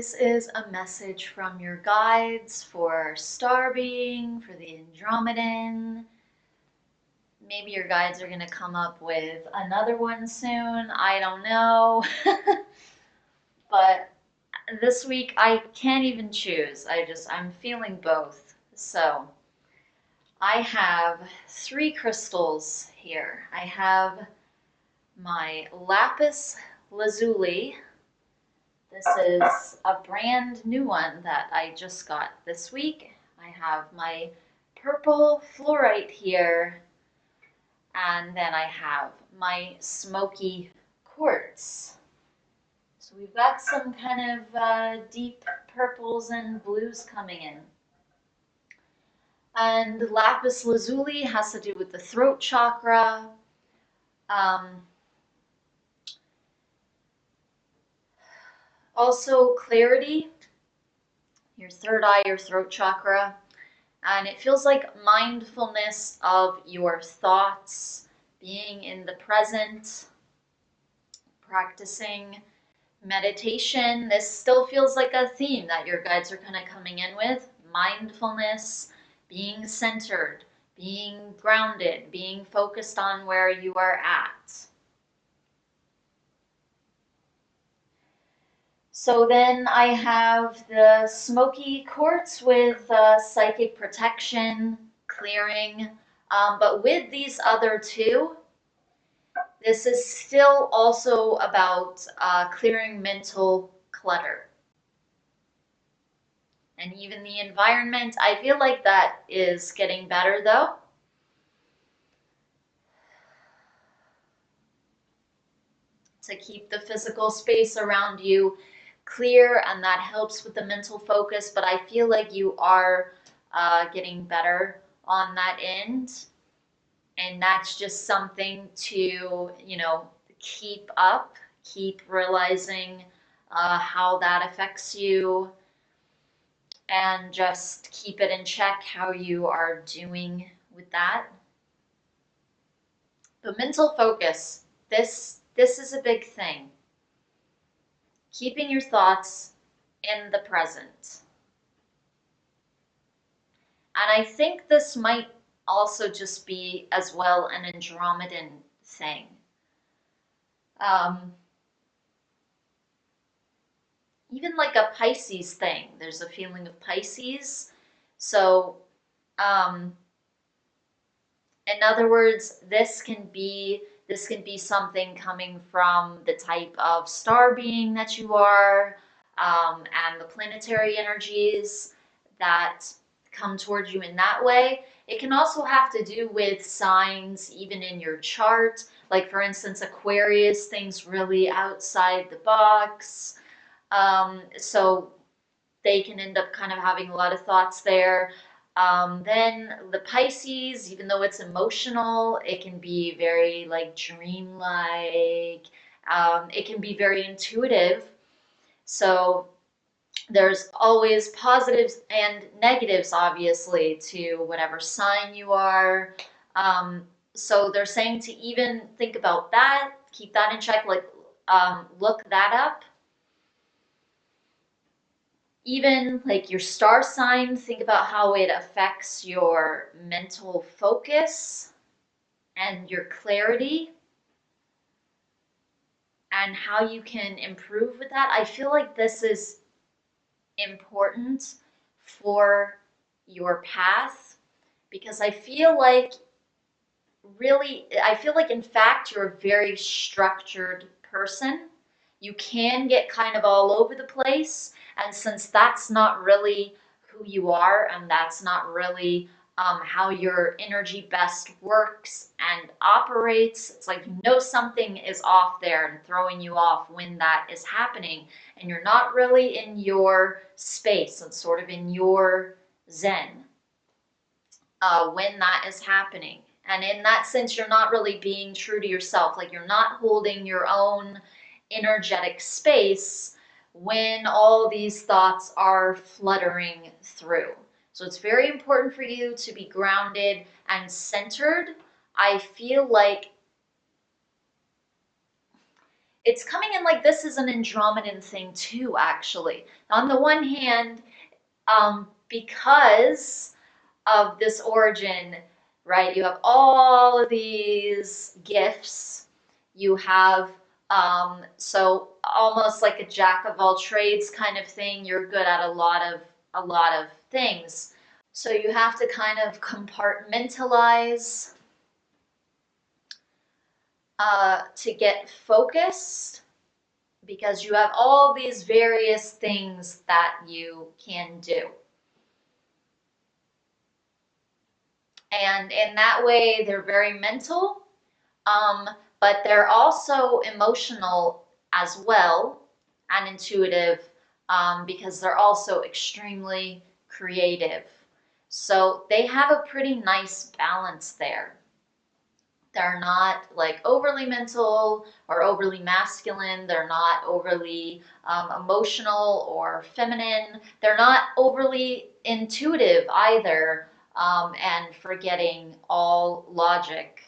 This is a message from your guides for star being, for the Andromedan. Maybe your guides are going to come up with another one soon. I don't know. But this week I can't even choose. I'm feeling both. So I have three crystals here. I have my lapis lazuli. This is a brand new one that I just got this week. I have my purple fluorite here, and then I have my smoky quartz. So we've got some kind of deep purples and blues coming in. And lapis lazuli has to do with the throat chakra. Also clarity, your third eye, your throat chakra. And it feels like mindfulness of your thoughts, being in the present, practicing meditation. This still feels like a theme that your guides are kind of coming in with. Mindfulness, being centered, being grounded, being focused on where you are at. So then I have the smoky quartz with psychic protection, clearing, but with these other two, this is still also about clearing mental clutter. And even the environment, I feel like that is getting better though. To keep the physical space around you clear, and that helps with the mental focus, but I feel like you are getting better on that end, and that's just something to, keep up, keep realizing how that affects you, and just keep it in check how you are doing with that. But mental focus, this is a big thing. Keeping your thoughts in the present. And I think this might also just be as well an Andromedan thing. Even like a Pisces thing. There's a feeling of Pisces. So, in other words, this can be something coming from the type of star being that you are, and the planetary energies that come towards you in that way. It can also have to do with signs even in your chart. Like for instance, Aquarius thinks really outside the box. So they can end up kind of having a lot of thoughts there. Then the Pisces, even though it's emotional, it can be very like dreamlike. It can be very intuitive. So there's always positives and negatives, obviously, to whatever sign you are. So they're saying to even think about that, keep that in check, like look that up. Even like your star sign, think about how it affects your mental focus and your clarity and how you can improve with that. I feel like this is important for your path because I feel like in fact you're a very structured person. You can get kind of all over the place, and since that's not really who you are and that's not really how your energy best works and operates, it's like something is off there and throwing you off when that is happening, and you're not really in your space and sort of in your zen when that is happening. And in that sense, you're not really being true to yourself. Like you're not holding your own energetic space when all these thoughts are fluttering through. So it's very important for you to be grounded and centered. I feel like it's coming in like this is an Andromedan thing too, actually. On the one hand, because of this origin, right? You have all of these gifts. You have so almost like a jack of all trades kind of thing. You're good at a lot of things. So you have to kind of compartmentalize to get focused because you have all these various things that you can do. And in that way, they're very mental, but they're also emotional as well and intuitive because they're also extremely creative. So they have a pretty nice balance there. They're not like overly mental or overly masculine. They're not overly emotional or feminine. They're not overly intuitive either and forgetting all logic.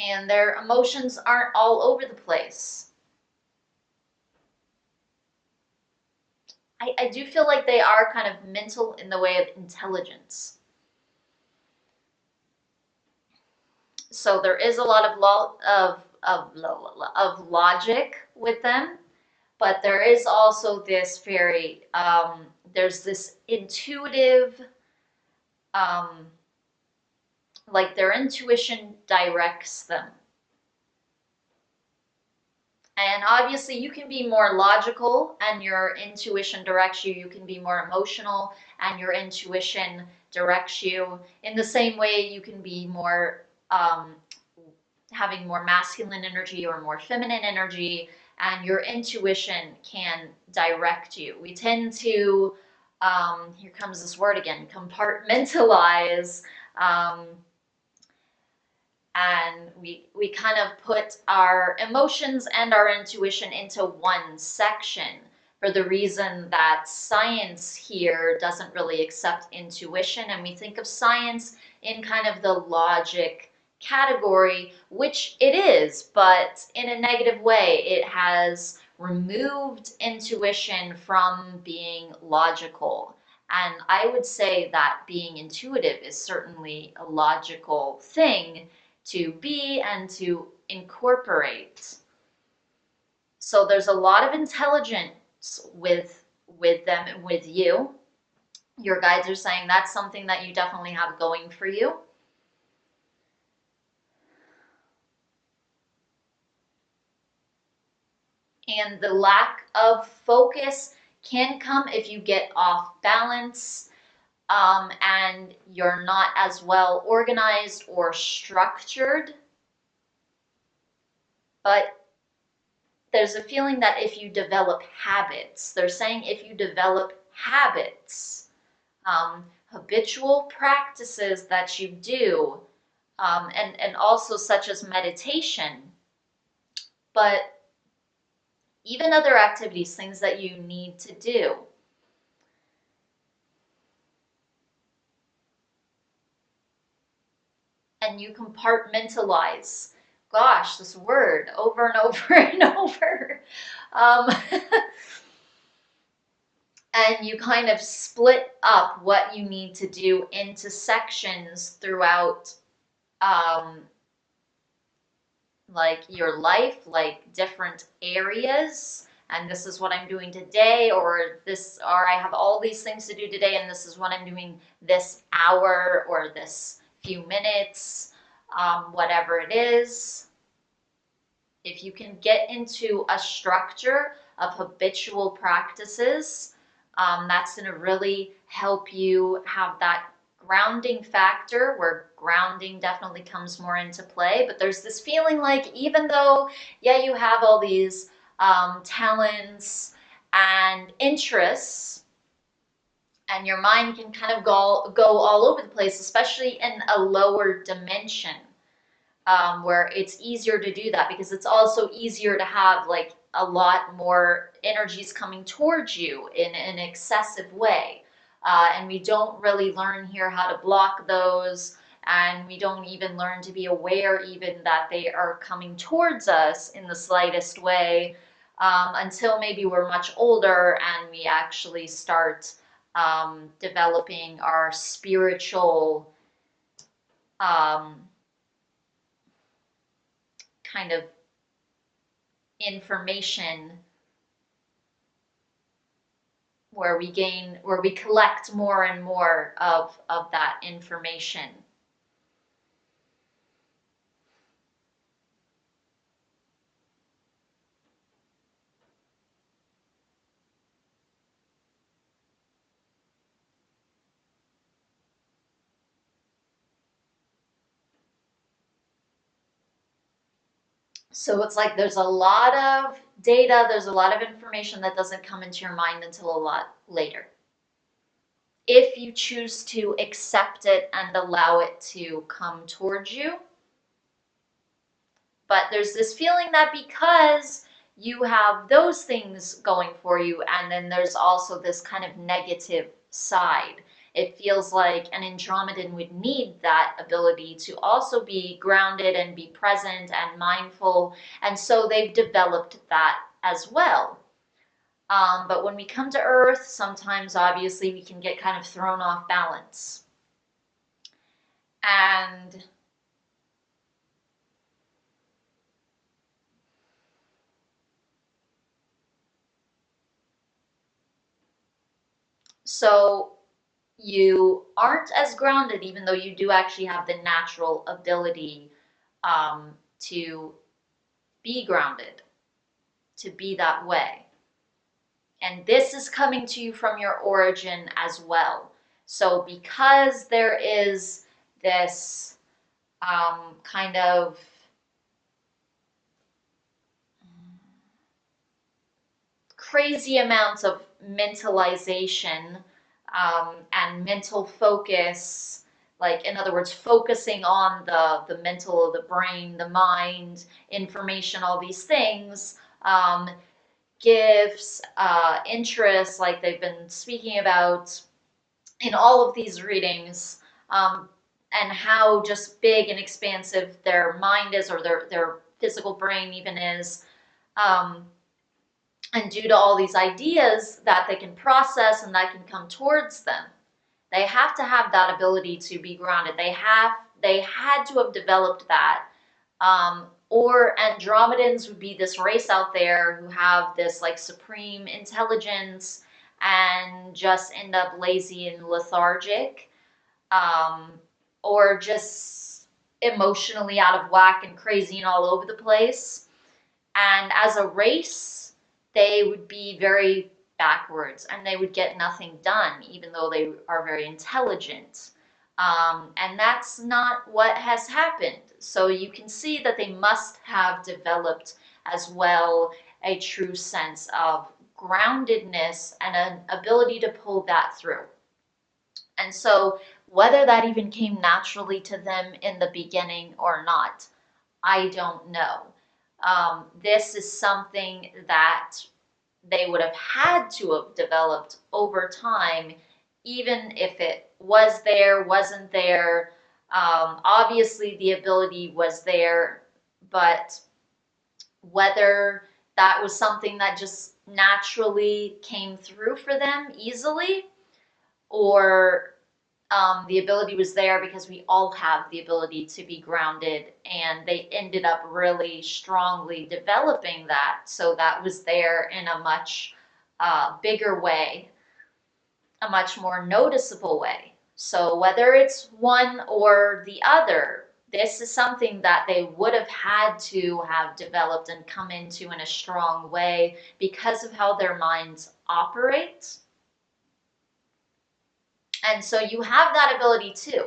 And their emotions aren't all over the place. I do feel like they are kind of mental in the way of intelligence. So there is a lot of logic with them, but there is also this very there's this intuitive um, like their intuition directs them. And obviously, you can be more logical and your intuition directs you. You can be more emotional and your intuition directs you. In the same way, you can be more having more masculine energy or more feminine energy, and your intuition can direct you. We tend to, here comes this word again, compartmentalize. Um, and we kind of put our emotions and our intuition into one section for the reason that science here doesn't really accept intuition, and we think of science in kind of the logic category, which it is, but in a negative way. It has removed intuition from being logical. And I would say that being intuitive is certainly a logical thing to be and to incorporate. So there's a lot of intelligence with them and with you. Your guides are saying that's something that you definitely have going for you. And the lack of focus can come if you get off balance and you're not as well organized or structured. But there's a feeling that if you develop habits, they're saying if you develop habits, habitual practices that you do, and also such as meditation, but even other activities, things that you need to do. And you compartmentalize. Gosh, this word over and over and over. Um, and you kind of split up what you need to do into sections throughout um, like your life, like different areas. And this is what I'm doing today, or I have all these things to do today, and this is what I'm doing this hour or this few minutes, whatever it is. If you can get into a structure of habitual practices, that's going to really help you have that grounding factor, where grounding definitely comes more into play. But there's this feeling like even though, yeah, you have all these talents and interests, and your mind can kind of go all over the place, especially in a lower dimension, where it's easier to do that because it's also easier to have like a lot more energies coming towards you in an excessive way. And we don't really learn here how to block those and we don't even learn to be aware even that they are coming towards us in the slightest way, until maybe we're much older and we actually start developing our spiritual um, kind of information, where we collect more and more of that information. So it's like there's a lot of data, there's a lot of information that doesn't come into your mind until a lot later, if you choose to accept it and allow it to come towards you. But there's this feeling that because you have those things going for you, and then there's also this kind of negative side, it feels like an Andromedan would need that ability to also be grounded and be present and mindful. And so they've developed that as well. But when we come to Earth, sometimes obviously we can get kind of thrown off balance. And so you aren't as grounded, even though you do actually have the natural ability to be grounded, to be that way. And this is coming to you from your origin as well. So because there is this kind of crazy amounts of mentalization and mental focus, like in other words, focusing on the mental, the brain, the mind, information, all these things, gifts, interests, like they've been speaking about in all of these readings, and how just big and expansive their mind is, or their physical brain even is. And due to all these ideas that they can process and that can come towards them, they have to have that ability to be grounded. They had to have developed that. Or Andromedans would be this race out there who have this like supreme intelligence and just end up lazy and lethargic, um, or just emotionally out of whack and crazy and all over the place. And as a race, they would be very backwards and they would get nothing done, even though they are very intelligent. And that's not what has happened. So you can see that they must have developed as well a true sense of groundedness and an ability to pull that through. And so whether that even came naturally to them in the beginning or not, I don't know. This is something that they would have had to have developed over time, even if it was there, wasn't there. Obviously, the ability was there, but whether that was something that just naturally came through for them easily, or the ability was there because we all have the ability to be grounded, and they ended up really strongly developing that. So that was there in a much bigger way, a much more noticeable way. So whether it's one or the other, this is something that they would have had to have developed and come into in a strong way because of how their minds operate. And so you have that ability too.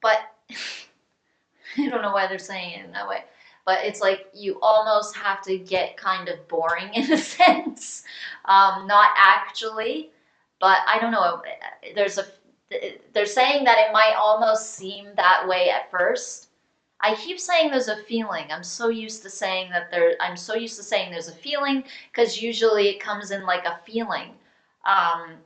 But I don't know why they're saying it in that way. But it's like you almost have to get kind of boring in a sense. Not actually, but I don't know. There's a they're saying that it might almost seem that way at first, I keep saying there's a feeling. I'm so used to saying there's a feeling because usually it comes in like a feeling.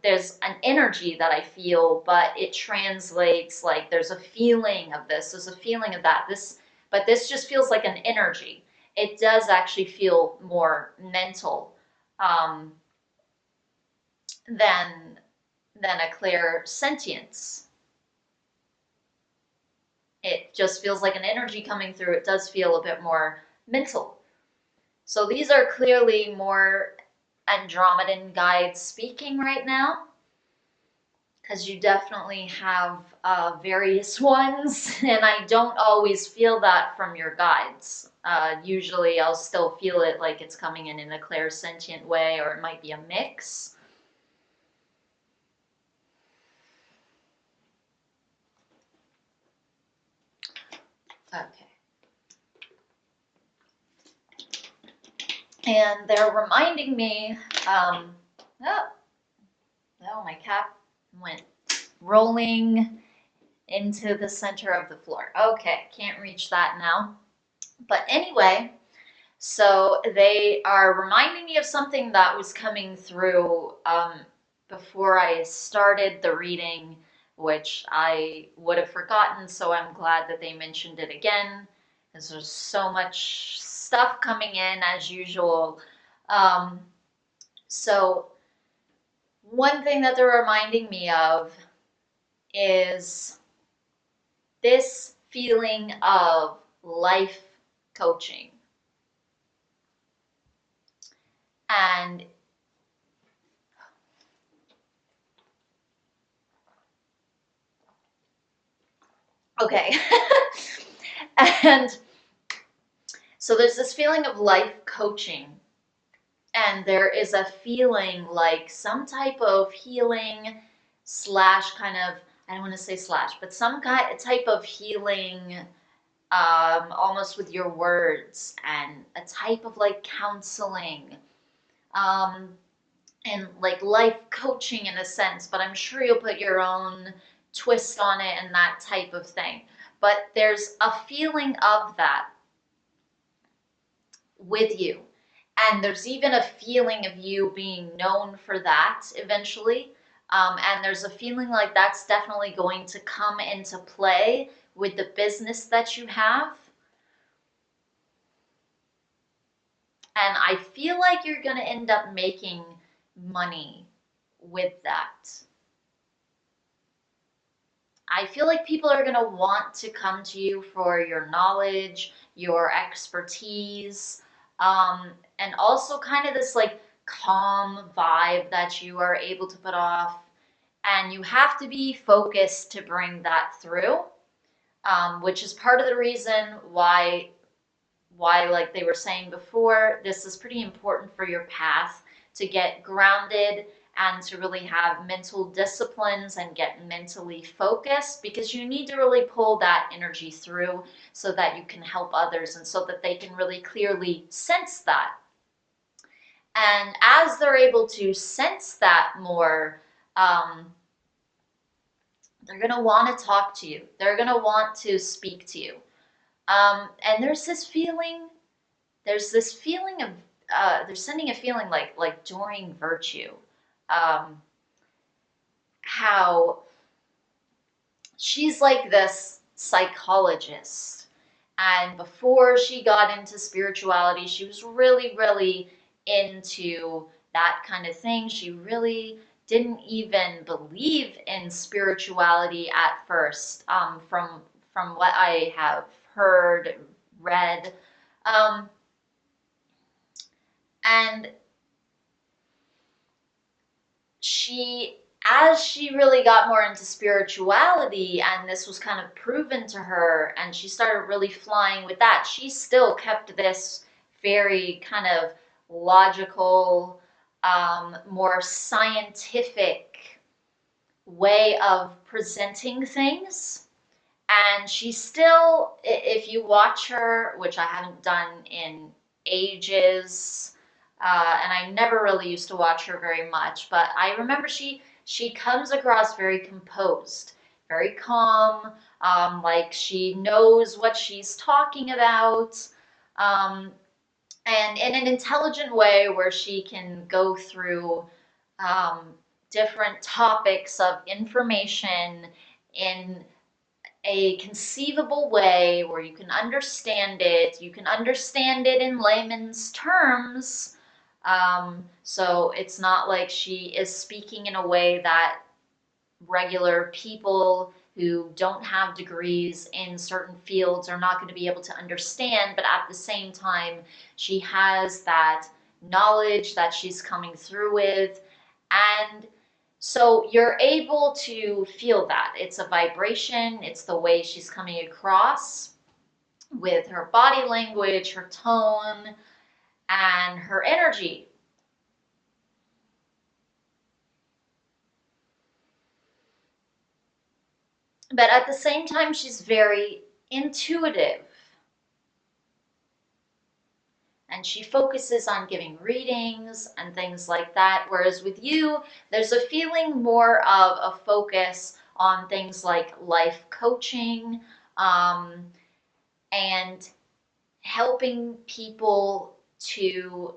There's an energy that I feel, but it translates like there's a feeling of this, there's a feeling of that. But this just feels like an energy. It does actually feel more mental um, than a clear sentience. It just feels like an energy coming through. It does feel a bit more mental. So these are clearly more Andromedan guides speaking right now, because you definitely have various ones, and I don't always feel that from your guides. Usually I'll still feel it like it's coming in a clear sentient way, or it might be a mix. Okay. And they're reminding me, oh, my cap went rolling into the center of the floor. Okay, can't reach that now. But anyway, so they are reminding me of something that was coming through before I started the reading, which I would have forgotten, so I'm glad that they mentioned it again, because there's so much stuff coming in as usual. Um, so one thing that they're reminding me of is this feeling of life coaching. And okay. And so there's this feeling of life coaching, and there is a feeling like some type of healing slash kind of, I don't want to say slash, but some kind type of healing, almost with your words, and a type of like counseling, um, and like life coaching in a sense, but I'm sure you'll put your own twist on it and that type of thing. But there's a feeling of that with you. And there's even a feeling of you being known for that eventually. And there's a feeling like that's definitely going to come into play with the business that you have. And I feel like you're going to end up making money with that. I feel like people are going to want to come to you for your knowledge, your expertise, and also kind of this like calm vibe that you are able to put off. And you have to be focused to bring that through, which is part of the reason why, like they were saying before, this is pretty important for your path to get grounded and to really have mental disciplines and get mentally focused, because you need to really pull that energy through so that you can help others and so that they can really clearly sense that. And as they're able to sense that more, they're going to want to talk to you. They're going to want to speak to you. And there's this feeling of, they're sending a feeling like Doreen Virtue, how she's like this psychologist, and before she got into spirituality, she was really, really into that kind of thing. She really didn't even believe in spirituality at first, from what I have heard, read. Um, and as she really got more into spirituality and this was kind of proven to her and she started really flying with that, she still kept this very kind of logical, more scientific way of presenting things. And she still, if you watch her, which I haven't done in ages, and I never really used to watch her very much, but I remember she comes across very composed. very calm, like she knows what she's talking about, um, and in an intelligent way where she can go through um, different topics of information in a conceivable way where you can understand it. You can understand it in layman's terms. So it's not like she is speaking in a way that regular people who don't have degrees in certain fields are not going to be able to understand, but at the same time, she has that knowledge that she's coming through with. And so you're able to feel that. It's a vibration, it's the way she's coming across with her body language, her tone, and her energy. But at the same time, she's very intuitive. And she focuses on giving readings and things like that. Whereas with you, there's a feeling more of a focus on things like life coaching, um, and helping people to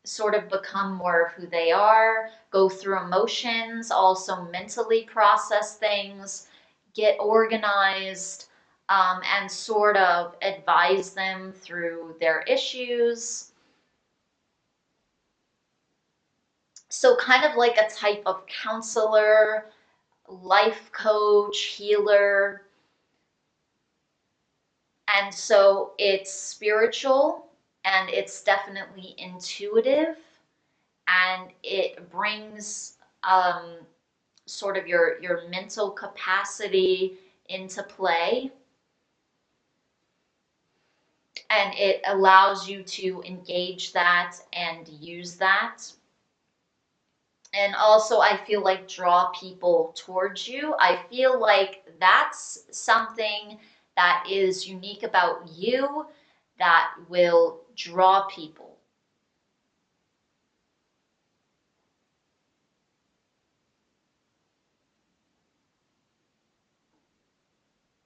sort of become more of who they are, go through emotions, also mentally process things, get organized, and sort of advise them through their issues. So, kind of like a type of counselor, life coach, healer. And so it's spiritual and it's definitely intuitive and it brings sort of your mental capacity into play, and it allows you to engage that and use that. And also, I feel like draw people towards you. I feel like that's something that is unique about you that will draw people.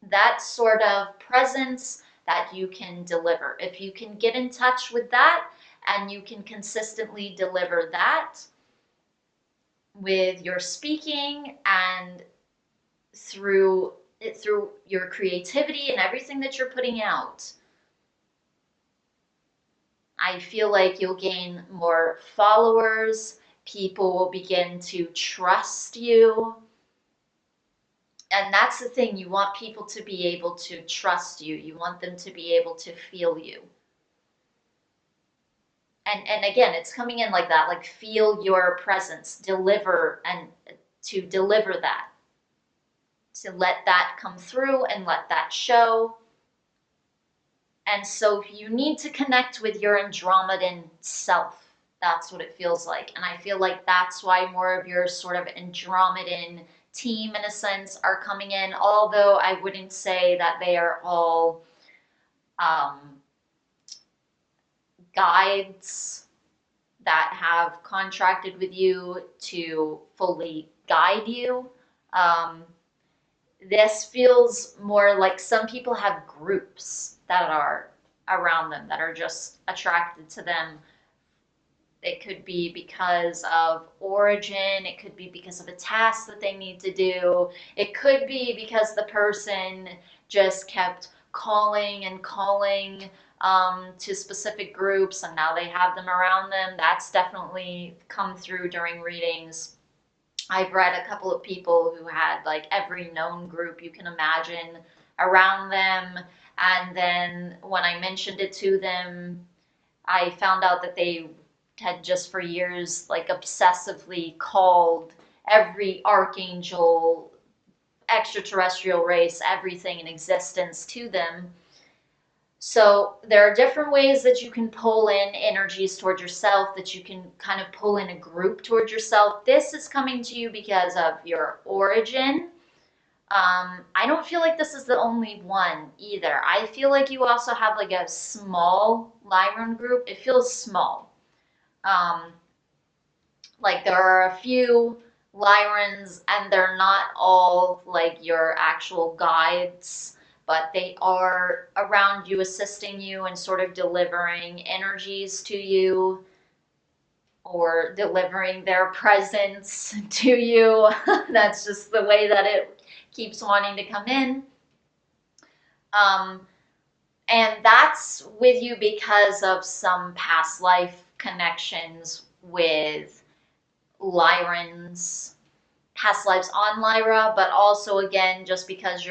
That sort of presence that you can deliver. If you can get in touch with that and you can consistently deliver that with your speaking and through your creativity and everything that you're putting out, I feel like you'll gain more followers. People will begin to trust you. And that's the thing, you want people to be able to trust you. You want them to be able to feel you. And again, it's coming in like that, like feel your presence, deliver, and to deliver that, to let that come through and let that show. And so you need to connect with your Andromedan self. That's what it feels like. And I feel like that's why more of your sort of Andromedan team, in a sense, are coming in, although I wouldn't say that they are all um, guides that have contracted with you to fully guide you. Um, this feels more like some people have groups that are around them that are just attracted to them. It could be because of origin, it could be because of a task that they need to do, it could be because the person just kept calling and calling to specific groups and now they have them around them. That's definitely come through during readings. I've read a couple of people who had like every known group you can imagine around them. And then when I mentioned it to them, I found out that they had just for years like obsessively called every archangel, extraterrestrial race, everything in existence to them. So there are different ways that you can pull in energies towards yourself, that you can kind of pull in a group towards yourself. This is coming to you because of your origin. I don't feel like this is the only one either. I feel like you also have like a small Lyran group. It feels small. Um, like there are a few Lyrans, and they're not all like your actual guides, but they are around you, assisting you and sort of delivering energies to you or delivering their presence to you. That's just the way that it keeps wanting to come in. Um, and that's with you because of some past life connections with Lyrans, past lives on Lyra, but also again just because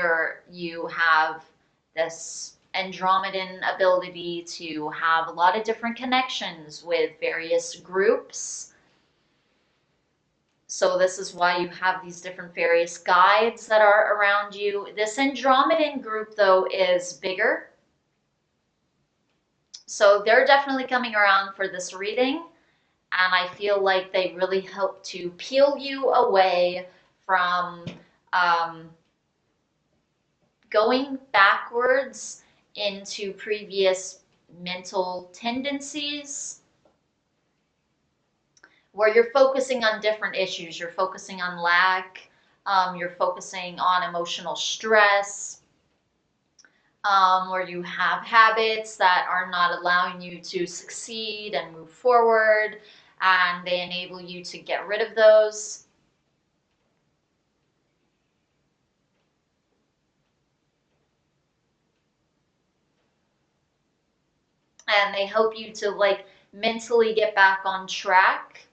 you have this Andromedan ability to have a lot of different connections with various groups. So this is why you have these different various guides that are around you. This Andromedan group though is bigger. So they're definitely coming around for this reading, and I feel like they really help to peel you away from um, going backwards into previous mental tendencies where you're focusing on different issues. You're focusing on lack, you're focusing on emotional stress, where you have habits that are not allowing you to succeed and move forward, and they enable you to get rid of those. And they help you to like mentally get back on track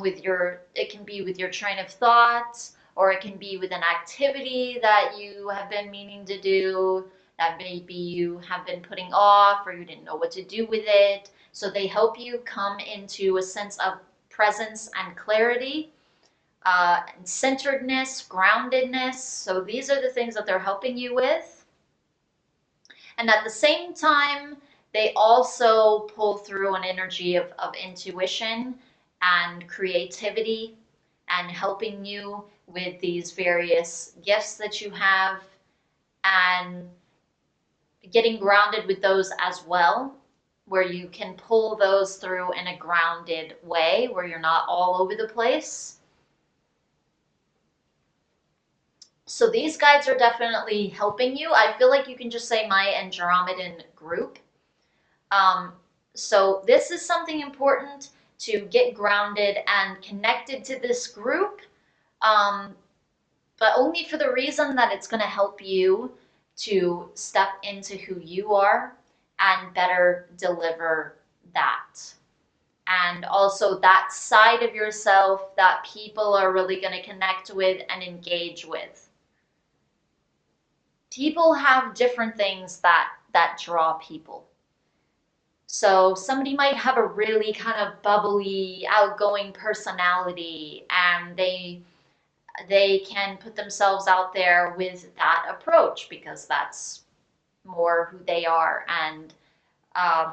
with your, it can be with your train of thought, or it can be with an activity that you have been meaning to do that maybe you have been putting off or you didn't know what to do with it. So they help you come into a sense of presence and clarity, and centeredness, groundedness. So these are the things that they're helping you with. And at the same time, they also pull through an energy of intuition and creativity and helping you with these various gifts that you have and getting grounded with those as well, where you can pull those through in a grounded way where you're not all over the place. So these guides are definitely helping you. I feel like you can just say my Andromedan group. Um, so this is something important to get grounded and connected to this group, but only for the reason that it's going to help you to step into who you are and better deliver that. And also that side of yourself that people are really going to connect with and engage with. People have different things that draw people. So somebody might have a really kind of bubbly, outgoing personality, and they can put themselves out there with that approach because that's more who they are, and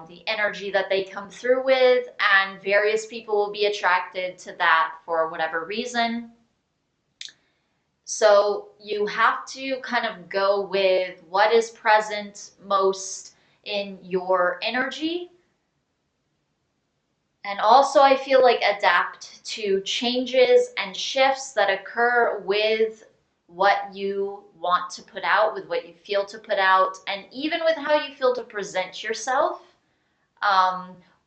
the energy that they come through with, and various people will be attracted to that for whatever reason. So you have to kind of go with what is present most in your energy. And also I feel like adapt to changes and shifts that occur with what you want to put out, with what you feel to put out, and even with how you feel to present yourself,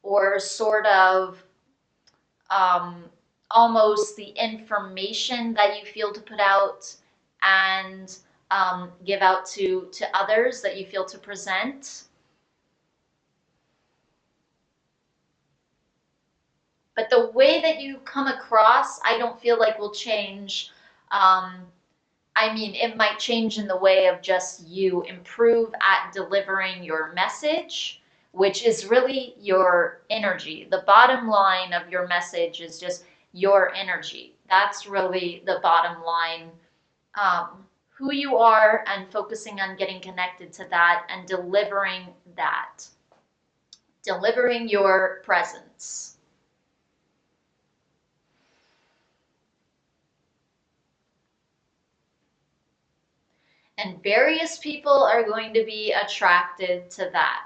or sort of um, almost the information that you feel to put out and give out to others that you feel to present. But the way that you come across, I don't feel like will change. I mean, it might change in the way of just you improve at delivering your message, which is really your energy. The bottom line of your message is just your energy. That's really the bottom line. Who you are, and focusing on getting connected to that and delivering that. Delivering your presence. And various people are going to be attracted to that.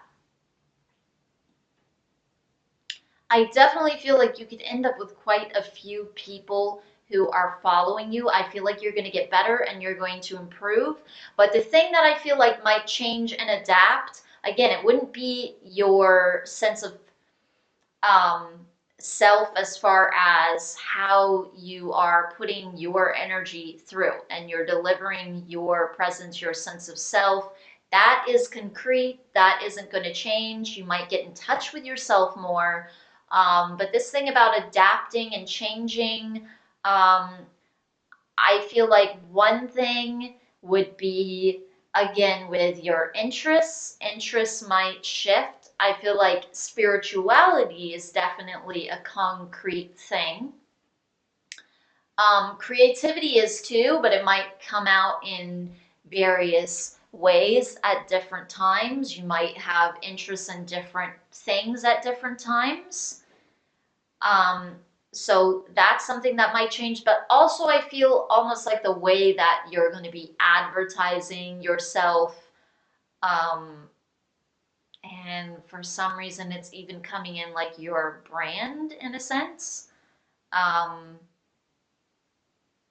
I definitely feel like you could end up with quite a few people who are following you. I feel like you're going to get better and you're going to improve. But the thing that I feel like might change and adapt, again, it wouldn't be your sense of um, self as far as how you are putting your energy through and you're delivering your presence, your sense of self. That is concrete. That isn't going to change. You might get in touch with yourself more. But this thing about adapting and changing, um, I feel like one thing would be, again, with your interests. Interests might shift. I feel like spirituality is definitely a concrete thing. Creativity is too, but it might come out in various ways at different times. You might have interests in different things at different times. Um, so that's something that might change, but also I feel almost like the way that you're going to be advertising yourself, um, and for some reason it's even coming in like your brand in a sense. Um,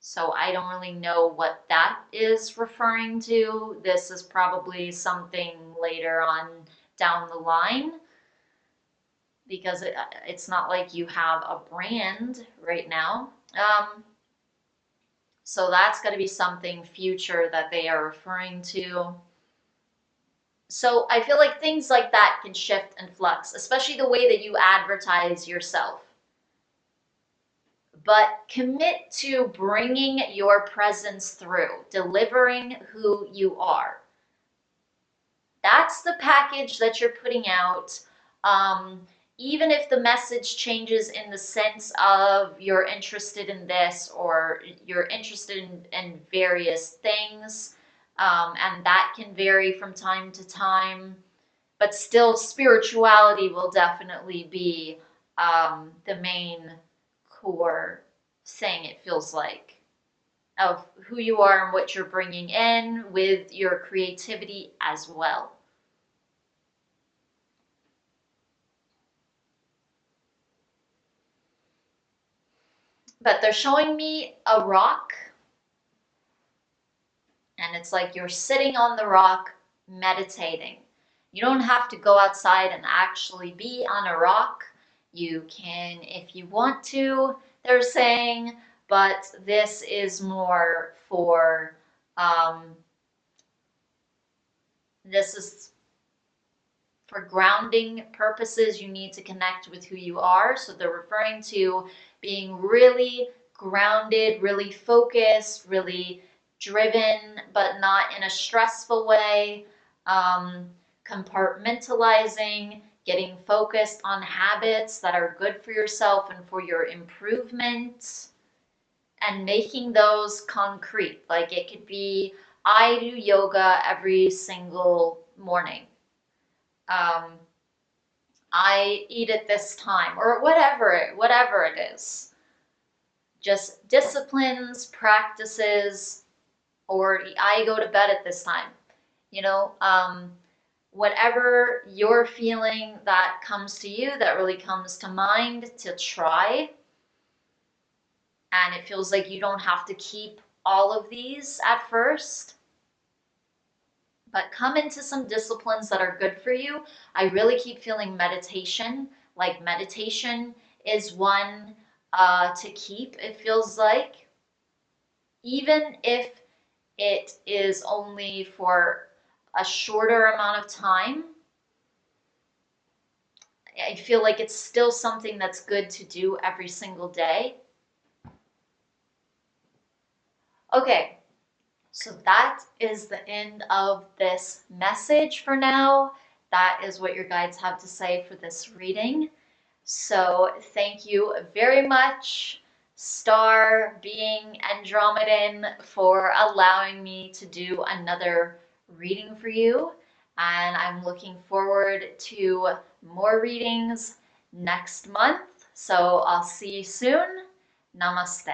so I don't really know what that is referring to. This is probably something later on down the line, because it's not like you have a brand right now. So that's going to be something future that they are referring to. So I feel like things like that can shift and flux, especially the way that you advertise yourself. But commit to bringing your presence through, delivering who you are. That's the package that you're putting out. Um, Even if the message changes in the sense of you're interested in this or you're interested in various things, and that can vary from time to time, but still spirituality will definitely be the main core thing, it feels like, of who you are and what you're bringing in with your creativity as well. But they're showing me a rock, and it's like you're sitting on the rock meditating. You don't have to go outside and actually be on a rock. You can if you want to, they're saying, but this is more for, um, this is for grounding purposes. You need to connect with who you are. So they're referring to being really grounded, really focused, really driven, but not in a stressful way. Compartmentalizing, getting focused on habits that are good for yourself and for your improvement, and making those concrete. Like it could be, I do yoga every single morning. Um, I eat at this time, or whatever it is. Just disciplines, practices, or I go to bed at this time. You know, whatever you're feeling that comes to you, that really comes to mind to try. And it feels like you don't have to keep all of these at first, but come into some disciplines that are good for you. I really keep feeling meditation. Like meditation is one to keep, it feels like. Even if it is only for a shorter amount of time, I feel like it's still something that's good to do every single day. Okay, so that is the end of this message for now. That is what your guides have to say for this reading. So thank you very much, Star Being Andromedan, for allowing me to do another reading for you. And I'm looking forward to more readings next month. So I'll see you soon. Namaste.